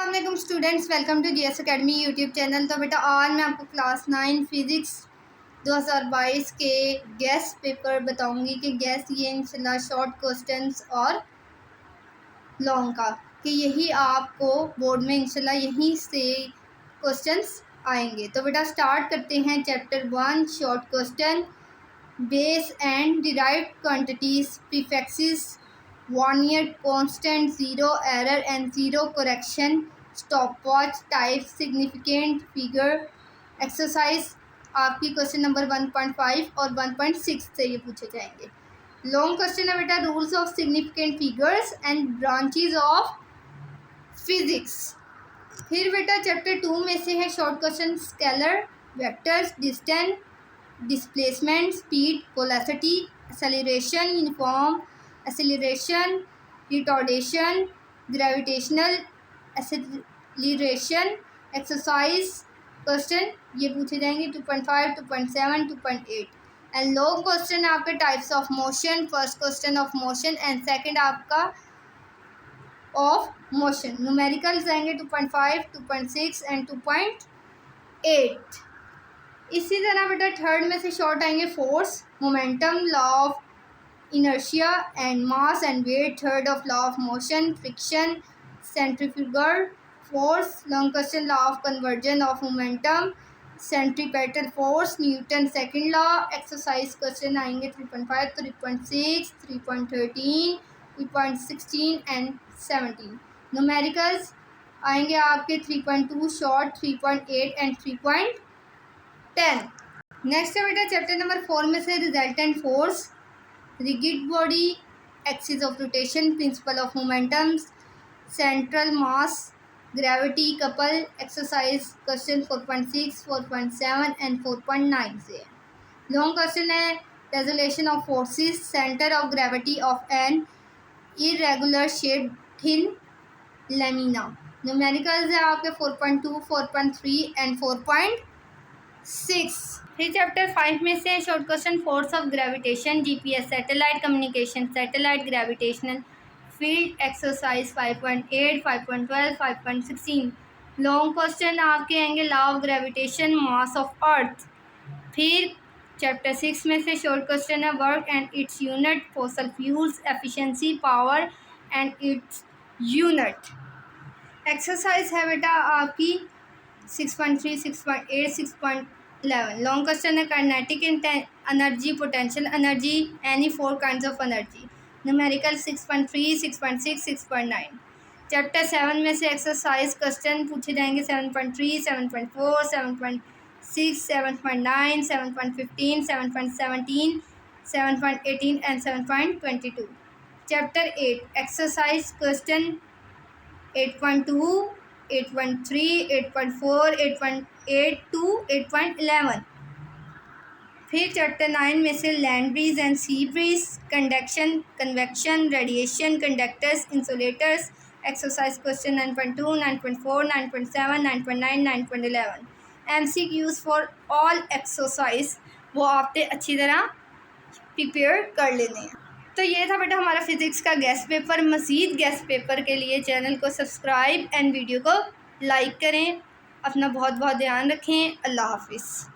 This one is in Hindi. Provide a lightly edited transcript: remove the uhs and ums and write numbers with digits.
अस्सलाम students, welcome to GS academy YouTube channel. तो बेटा आज मैं आपको क्लास 9 फिज़िक्स 2022 के गैस पेपर बताऊंगी कि गैस ये इंशाल्लाह शॉर्ट क्वेश्चंस और लॉन्ग का कि यही आपको बोर्ड में इंशाल्लाह यहीं से क्वेश्चंस आएंगे। तो बेटा स्टार्ट करते हैं chapter 1 short question. Base and derived quantities, prefixes, 1 year constant, 0 error and 0 correction, stopwatch, type, significant figure, exercise आपकी क्वेश्चन नंबर 1.5 और 1.6 से ये पूछे जाएंगे। लॉन्ग क्वेश्चन है बेटा rules of significant figures and branches of physics. फिर बेटा चैप्टर 2 में से है short question scalar, vectors, distance, displacement, speed, velocity, acceleration, uniform acceleration, retardation, gravitational acceleration, exercise question ये पूछे जाएंगे 2.5, 2.7, 2.8। एंड लॉन्ग क्वेश्चन आपके types of motion, first question of motion and second आपका ऑफ मोशन। न्यूमेरिकल्स आएंगे 2.5, 2.6 एंड 2.8। इसी तरह बेटा थर्ड में से शॉर्ट आएंगे force, momentum, law of inertia and mass and weight, third of law of motion, friction, centrifugal force, long question law of conversion of momentum, centripetal force, Newton second law. Exercise question आएंगे 3.5, 3.6, 3.13, 3.16 एंड 17। न्यूमेरिकल्स आएंगे आपके 3.2 शॉर्ट, 3.8 एंड 3.10। नेक्स्ट है बेटा चैप्टर नंबर 4 में से resultant force, rigid body, axis of rotation, principle of momentum, central mass, gravity, couple. Exercise question 4.6, 4.7 and 4.9 से। लॉन्ग क्वेश्चन है resolution of forces, centre of gravity of an irregular shape thin lamina. Numericals है आपके 4.2, 4.3 एंड 4.6। फिर चैप्टर 5 में से short question force of gravitation, GPS satellite, communication satellite, gravitational field. Exercise 5.8, 5.12, 5.16। Long question आपके आएंगे law of gravitation, mass of earth. फिर चैप्टर 6 में से शॉर्ट क्वेश्चन है work and its unit, fossil fuels, efficiency, power and its unit. Exercise है बेटा आपकी 6.3, 6.8, 6.11। लॉन्ग क्वेश्चन है kinetic energy, potential energy, any 4 kinds of energy. Numerical 6.3, 6.6, 6.9। Chapter 7 में से एक्सरसाइज क्वेश्चन पूछे जाएंगे 7.3, 7.4, 7.6, 7.9, 7.15, 7.17, 7.18 and 7.22। Chapter 8 exercise question 8.2, 8.3, 8.4, 8.8 to 8.11। फिर चैप्टर 9 में से land breeze and sea breeze, conduction, convection, radiation, conductors, insulators. Exercise question 9.2, 9.4, 9.7, 9.9, 9.11। MCQs for all exercise वो आपने अच्छी तरह प्रिपेयर कर लेने हैं। तो ये था बेटा हमारा फिज़िक्स का गैस पेपर। मज़ीद गैस पेपर के लिए चैनल को सब्सक्राइब एंड वीडियो को लाइक करें। अपना बहुत बहुत ध्यान रखें। अल्लाह हाफिज़।